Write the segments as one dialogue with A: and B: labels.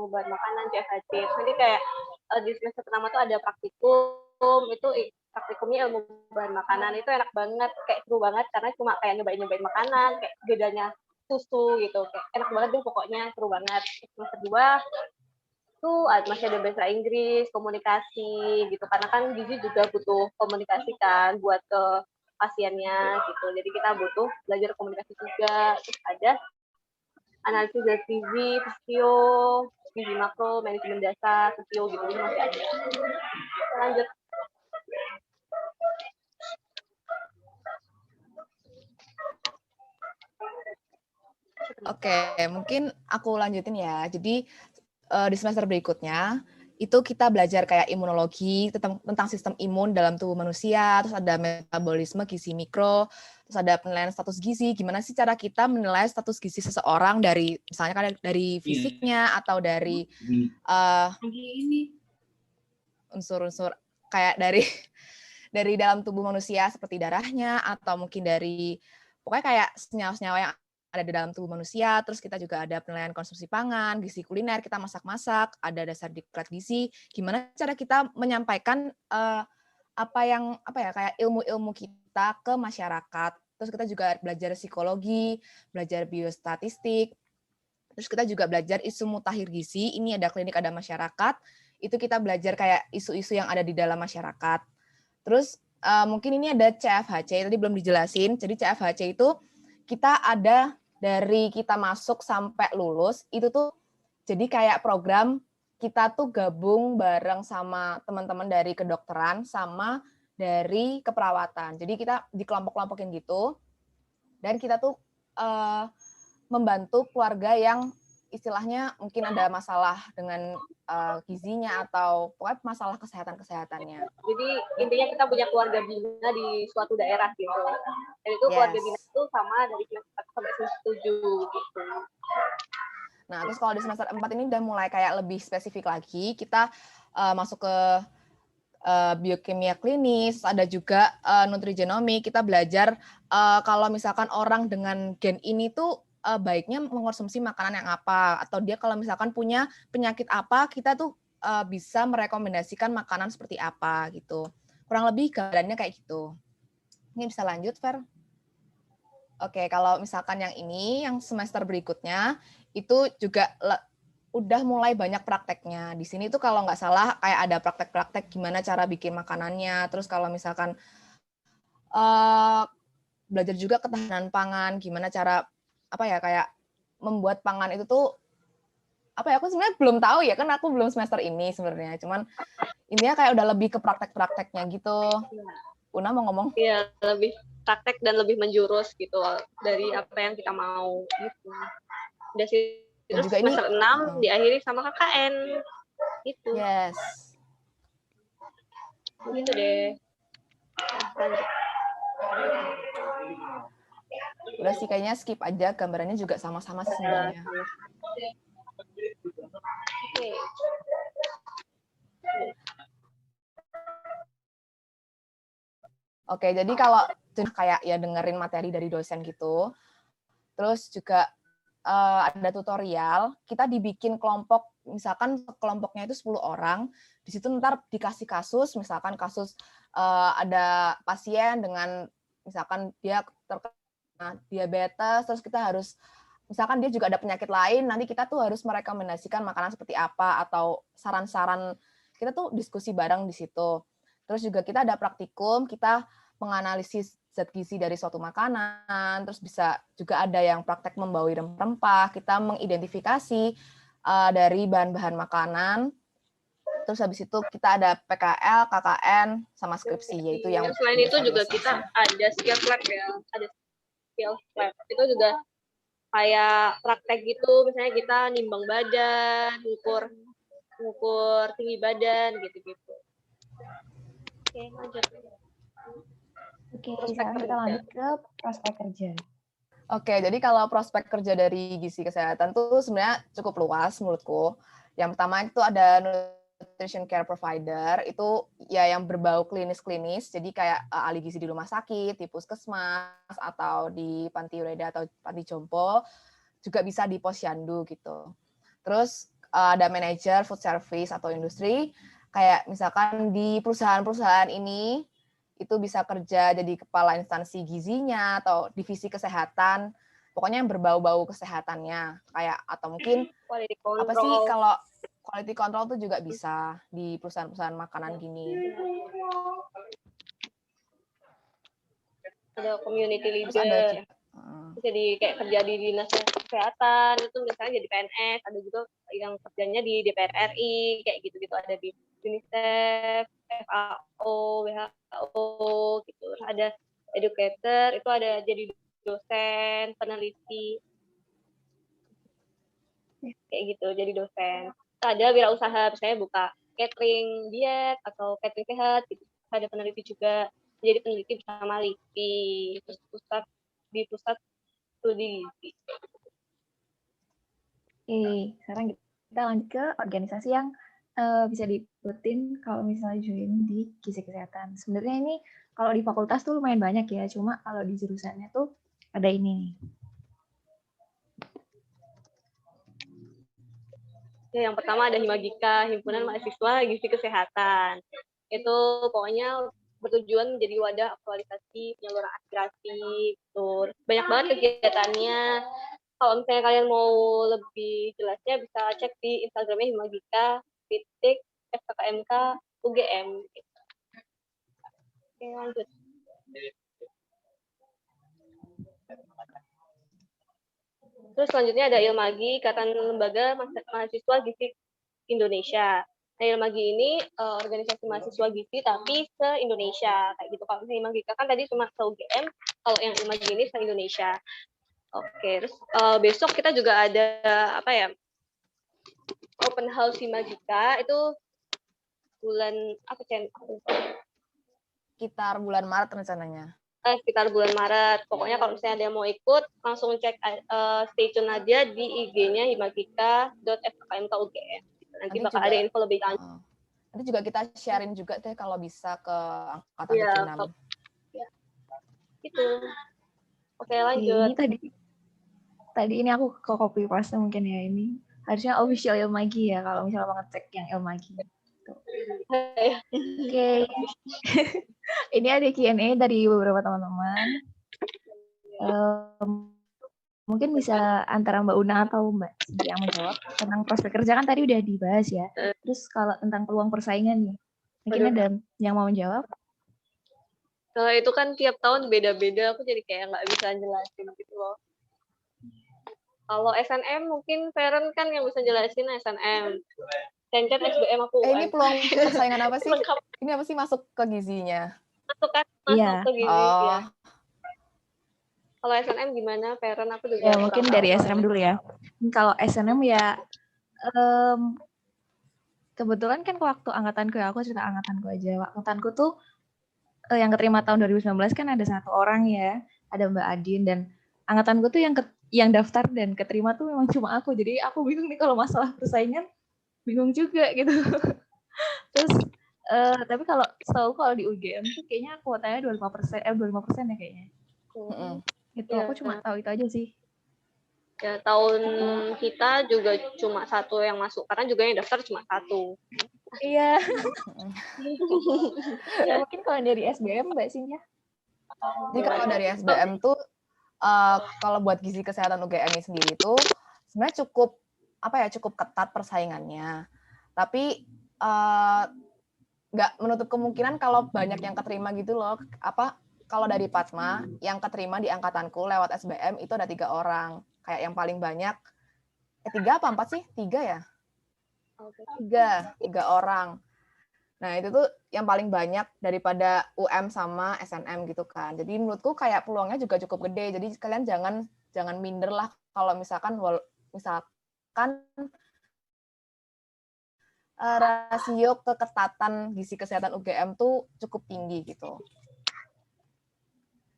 A: bahan makanan CFHC. Nanti kayak di semester pertama tuh ada praktikum, itu praktikumnya ilmu bahan makanan, itu enak banget, kayak seru banget karena cuma kayak nyobain makanan, kayak bedanya susu gitu, kayak enak banget deh pokoknya, seru banget. Semester 2 tuh masih ada bahasa Inggris, komunikasi gitu, karena kan gizi juga butuh komunikasi kan buat ke pasiennya gitu, jadi kita butuh belajar komunikasi juga. Terus ada analisis dari visio, gizi makro, manajemen dasar, visio gitu masih ada. Lanjut.
B: Oke, mungkin aku lanjutin ya. Jadi di semester berikutnya itu kita belajar kayak imunologi tentang sistem imun dalam tubuh manusia, terus ada metabolisme gizi mikro, terus ada penilaian status gizi. Gimana sih cara kita menilai status gizi seseorang dari misalnya kan dari fisiknya atau dari unsur-unsur kayak dari dalam tubuh manusia seperti darahnya atau mungkin dari pokoknya kayak senyawa-senyawa yang ada di dalam tubuh manusia. Terus kita juga ada penilaian konsumsi pangan, gizi kuliner, kita masak-masak, ada dasar diklat gizi. Gimana cara kita menyampaikan kayak ilmu-ilmu kita ke masyarakat. Terus kita juga belajar psikologi, belajar biostatistik. Terus kita juga belajar isu mutakhir gizi. Ini ada klinik, ada masyarakat. Itu kita belajar kayak isu-isu yang ada di dalam masyarakat. Terus mungkin ini ada CFHC, tadi belum dijelasin. Jadi CFHC itu kita ada dari kita masuk sampai lulus, itu tuh jadi kayak program kita tuh gabung bareng sama teman-teman dari kedokteran sama dari keperawatan. Jadi kita di kelompok-kelompokin gitu, dan kita tuh membantu keluarga yang istilahnya mungkin ada masalah dengan gizinya atau pokoknya masalah kesehatan-kesehatannya.
A: Jadi intinya kita punya keluarga bina di suatu daerah gitu. Dan itu keluarga bina itu sama dari semester 1 sampai semester 7 gitu.
B: Nah, terus kalau di semester 4 ini udah mulai kayak lebih spesifik lagi, kita masuk ke biokimia klinis, ada juga nutrigenomik, kita belajar kalau misalkan orang dengan gen ini tuh baiknya mengkonsumsi makanan yang apa, atau dia kalau misalkan punya penyakit apa, kita tuh bisa merekomendasikan makanan seperti apa gitu. Kurang lebih gambarannya kayak gitu. Ini bisa lanjut, Fer? Oke, kalau misalkan yang ini, yang semester berikutnya, itu juga udah mulai banyak prakteknya. Di sini tuh kalau nggak salah kayak ada praktek-praktek gimana cara bikin makanannya. Terus kalau misalkan belajar juga ketahanan pangan, gimana cara kayak membuat pangan itu tuh aku sebenarnya belum tahu ya, kan aku belum semester ini sebenarnya. Cuman intinya kayak udah lebih ke praktek-prakteknya gitu. Una mau ngomong?
A: Iya, lebih praktek dan lebih menjurus gitu dari apa yang kita mau gitu. Udah sih. Terus juga semester 6 diakhiri sama KKN gitu.
B: Yes.
A: Gitu deh.
B: Udah sih kayaknya skip aja, gambarannya juga sama-sama sih sebenarnya. Oke, jadi kalau kayak ya dengerin materi dari dosen gitu, terus juga ada tutorial, kita dibikin kelompok, misalkan kelompoknya itu 10 orang, di situ ntar dikasih kasus, misalkan kasus ada pasien dengan misalkan dia terkena diabetes, terus kita harus misalkan dia juga ada penyakit lain, nanti kita tuh harus merekomendasikan makanan seperti apa atau saran-saran, kita tuh diskusi bareng di situ. Terus juga kita ada praktikum, kita menganalisis zat gizi dari suatu makanan, terus bisa juga ada yang praktek membawi rempah, kita mengidentifikasi dari bahan-bahan makanan, terus habis itu kita ada PKL, KKN, sama skripsi, yaitu yang
A: selain itu juga kita ada skill lab ya, ada skill lab, itu juga kayak praktek gitu, misalnya kita nimbang badan, ngukur tinggi badan gitu-gitu. Oke, lanjut.
C: Oke, sekarang kita lanjut ke prospek kerja.
B: Oke, jadi kalau prospek kerja dari gizi kesehatan tuh sebenarnya cukup luas menurutku. Yang pertama itu ada nutrition care provider, itu ya yang berbau klinis-klinis, jadi kayak ahli gizi di rumah sakit, di puskesmas, atau di panti ureda atau panti jompo, juga bisa di posyandu gitu. Terus ada manajer food service atau industri, kayak misalkan di perusahaan-perusahaan ini itu bisa kerja jadi kepala instansi gizinya atau divisi kesehatan, pokoknya yang berbau-bau kesehatannya, kayak atau mungkin
A: Quality
B: apa sih
A: control.
B: kalau quality control tuh juga bisa di perusahaan-perusahaan makanan gini.
A: Ada community
B: Terus ada
A: leader. Jadi kayak kerja di dinas kesehatan itu misalnya jadi PNS, ada juga yang kerjanya di DPR RI kayak gitu-gitu, ada di UNICEF, FAO, WHO gitu. Terus ada educator, itu ada jadi dosen, peneliti kayak gitu, jadi dosen. Terus ada wirausaha, misalnya buka catering diet atau catering sehat gitu. Ada peneliti juga, jadi peneliti bersama LIPI, terus di pusat studi gizi.
C: Oke, sekarang kita lanjut ke organisasi yang bisa diikutin kalau misalnya join di gizi kesehatan. Sebenarnya ini kalau di fakultas tuh lumayan banyak ya, cuma kalau di jurusannya tuh ada ini nih.
A: Yang pertama ada Himagika, Himpunan Mahasiswa Gizi Kesehatan. Itu pokoknya bertujuan menjadi wadah aktualisasi penyaluran aspirasi. Gitu. Banyak banget kegiatannya. Kalau misalnya kalian mau lebih jelasnya bisa cek di Instagramnya Himagika FKKMK UGM. Gitu. Oke, lanjut. Terus selanjutnya ada Ilmagi, Ikatan Lembaga Mahasiswa Gizi Indonesia. Nah, Ilmagi ini organisasi mahasiswa gizi tapi se-Indonesia. Kayak gitu. Kalau misalnya Ilmagi kan tadi cuma se-UGM, kalau yang Ilmagi ini se-Indonesia. Oke, terus besok kita juga ada apa ya? Open House Himagika itu bulan apa
B: sekitar bulan Maret rencananya.
A: Sekitar bulan Maret. Pokoknya kalau misalnya ada yang mau ikut, langsung cek stay tune aja di IG-nya himagika.fkkmkugm. Nanti bakal ada info lebih lanjut.
B: Nanti juga kita sharing juga deh kalau bisa ke angkatan 76.
A: Ya. Gitu. Oke, lanjut.
C: Ini tadi ini aku ke copy paste mungkin ya ini. Harusnya official Ilmagi ya kalau misalnya mau ngecek yang Ilmagi. Oke. Ini ada Q&A dari beberapa teman-teman. Mungkin bisa antara Mbak Una atau Mbak Cynthia yang menjawab tentang prospek kerja kan tadi udah dibahas ya. Terus kalau tentang peluang persaingan nih, mungkin ada yang mau menjawab?
A: Kalau itu kan tiap tahun beda-beda, aku jadi kayak nggak bisa jelasin gitu loh. Kalau SNM mungkin parent kan yang bisa jelasin SNM. Cencet SBM aku.
B: Ini peluang persaingan apa sih? Ini apa sih masuk ke gizinya?
A: Masuk kan? Masuk ke gizi. Ya. Kalau SNM gimana? Parent aku juga.
C: Ya mungkin dari SNM dulu ya. Kalau SNM ya kebetulan kan waktu angkatanku ya, aku cerita angkatanku aja. Angkatanku tuh yang keterima tahun 2019 kan ada 1 orang ya, ada Mbak Adin, dan angkatanku tuh yang daftar dan keterima tuh memang cuma aku. Jadi aku bingung nih kalau masalah persaingan, bingung juga gitu. Terus tapi kalau di UGM tuh kayaknya kuotanya 25% ya kayaknya. Itu aku cuma tahu itu aja sih.
A: Ya, tahun kita juga cuma 1 yang masuk, karena juga yang daftar cuma 1.
C: Iya. Ya mungkin kalau dari SBM Mbak Cynthia.
B: Jadi kalau dari SBM tuh kalau buat gizi kesehatan UGM ini sendiri tuh sebenarnya cukup ketat persaingannya. Tapi nggak menutup kemungkinan kalau banyak yang keterima gitu loh. Kalau dari Patma yang keterima di angkatanku lewat SBM itu ada 3 orang. Kayak yang paling banyak 3 apa 4 sih? 3 ya? 3 orang. Nah, itu tuh yang paling banyak daripada UM sama SNM gitu kan. Jadi menurutku kayak peluangnya juga cukup gede. Jadi kalian jangan minder lah kalau misalkan rasio keketatan gizi kesehatan UGM tuh cukup tinggi gitu.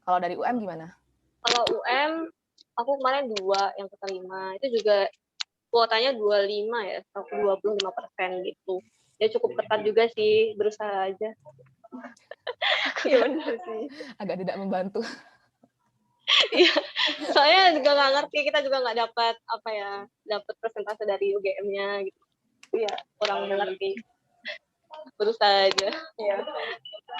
B: Kalau dari UM gimana? Kalau
A: UM aku kemarin 2 yang keterima. Itu juga kuotanya 25 ya, 25% gitu. Ya cukup ketat juga sih, berusaha aja. Iya benar sih.
B: Agak tidak membantu.
A: Iya, soalnya juga nggak ngerti, kita juga nggak dapat dapat persentase dari UGM-nya gitu. Iya, kurang mengerti. Berusaha aja. Iya.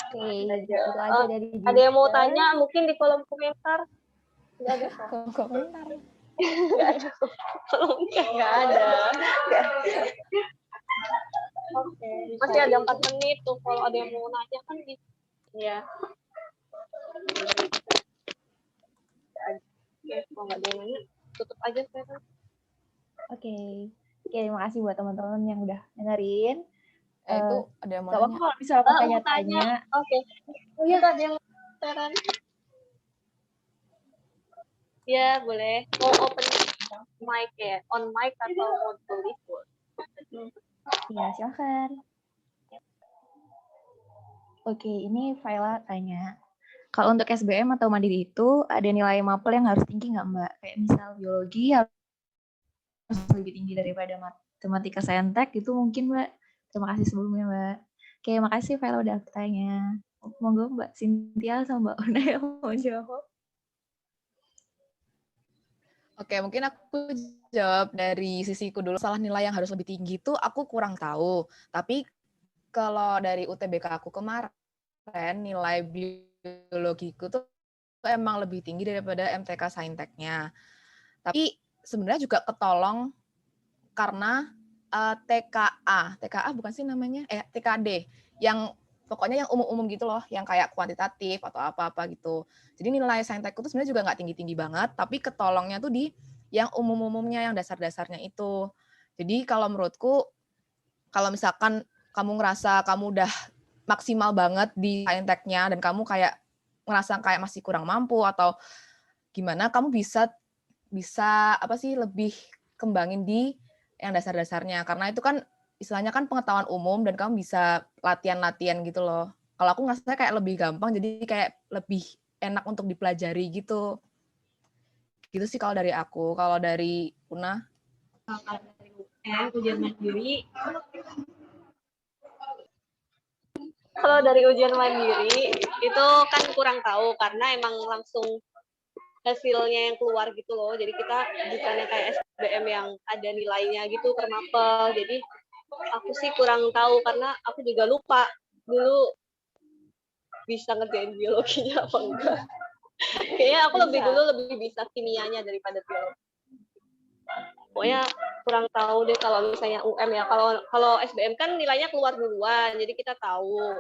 C: Oke,
A: Aja.
C: itu aja dari
A: Ada yang mau
C: Giska.
A: tanya mungkin di kolom komentar? Nggak ada.
B: Komentar.
A: Nggak ada. Nggak ada. Oke. Masih ada 4 menit tuh. Kalau ada yang mau nanya kan bisa. Ya. Oke, kalau nggak ada yang nanya, tutup aja sekarang.
C: Oke, terima kasih buat teman-teman yang udah dengerin.
B: Itu ada yang mau
C: Gak apa-apa
B: nanya.
C: kalau misalnya mau tanya-tanya.
A: Oke. Oh iya, ada yang saran. Ya, boleh. Mau open mic ya? On mic atau mau tulis?
C: Iya, silakan. Oke, ini Viola tanya. Kalau untuk SBM atau mandiri itu ada nilai mapel yang harus tinggi nggak Mbak? Kayak misal biologi harus lebih tinggi daripada matematika saintek itu mungkin Mbak. Terima kasih sebelumnya Mbak. Oke, makasih Viola udah bertanya. Monggo Mbak Cynthia sama Mbak Una yang mau jawab.
B: Oke, mungkin aku jawab dari sisiku dulu. Salah nilai yang harus lebih tinggi itu aku kurang tahu. Tapi kalau dari UTBK aku kemarin, nilai biologiku tuh emang lebih tinggi daripada MTK Sainteknya. Tapi sebenarnya juga ketolong karena TKA bukan sih namanya? TKD, yang pokoknya yang umum-umum gitu loh, yang kayak kuantitatif atau apa-apa gitu. Jadi nilai saintekku tuh sebenarnya juga nggak tinggi-tinggi banget, tapi ketolongnya tuh di yang umum-umumnya, yang dasar-dasarnya itu. Jadi kalau menurutku, kalau misalkan kamu ngerasa kamu udah maksimal banget di sainteknya dan kamu kayak ngerasa kayak masih kurang mampu atau gimana, kamu bisa apa sih lebih kembangin di yang dasar-dasarnya, karena itu kan istilahnya kan pengetahuan umum dan kamu bisa latihan-latihan gitu loh. Kalau aku ngerasa kayak lebih gampang, jadi kayak lebih enak untuk dipelajari gitu. Gitu sih kalau dari aku. Kalau dari Una?
A: Kalau dari ujian mandiri, kalau dari ujian mandiri itu kan kurang tahu karena emang langsung hasilnya yang keluar gitu loh. Jadi kita bukannya kayak SBM yang ada nilainya gitu per mapel. Jadi aku sih kurang tahu karena aku juga lupa dulu bisa ngerjain biologinya apa enggak. Kayaknya aku lebih bisa kimianya daripada biologi. Pokoknya kurang tahu deh kalau misalnya UM ya. Kalau SBM kan nilainya keluar duluan, jadi kita tahu.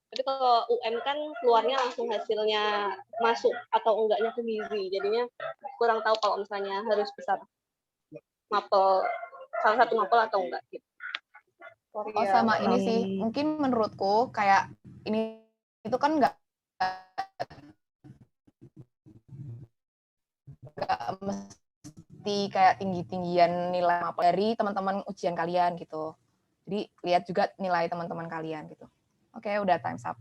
A: Tapi kalau UM kan keluarnya langsung hasilnya masuk atau enggaknya ke gizi. Jadinya kurang tahu kalau misalnya harus besar mapel, salah satu mapel atau enggak gitu.
B: Oh sama ini sih, mungkin menurutku kayak ini itu kan nggak mesti kayak tinggi-tinggian nilai mapel dari teman-teman ujian kalian gitu. Jadi lihat juga nilai teman-teman kalian gitu. Oke, udah time's up.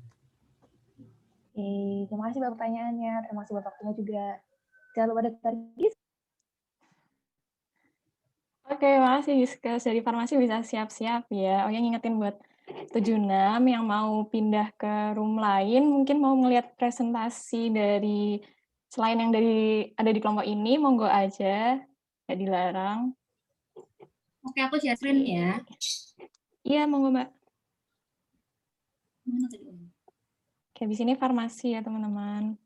C: Terima kasih buat pertanyaannya, terima kasih buat waktunya juga. Jangan lupa daftar Giska.
D: Oke, makasih Giska. Dari farmasi bisa siap-siap ya. Oke, ngingetin buat 76 yang mau pindah ke room lain, mungkin mau ngelihat presentasi dari selain yang ada di kelompok ini, monggo aja, nggak dilarang.
E: Oke, aku share screen ya.
D: Iya, monggo Mbak.
E: Mana tadi?
D: Oke, di sini farmasi ya teman-teman.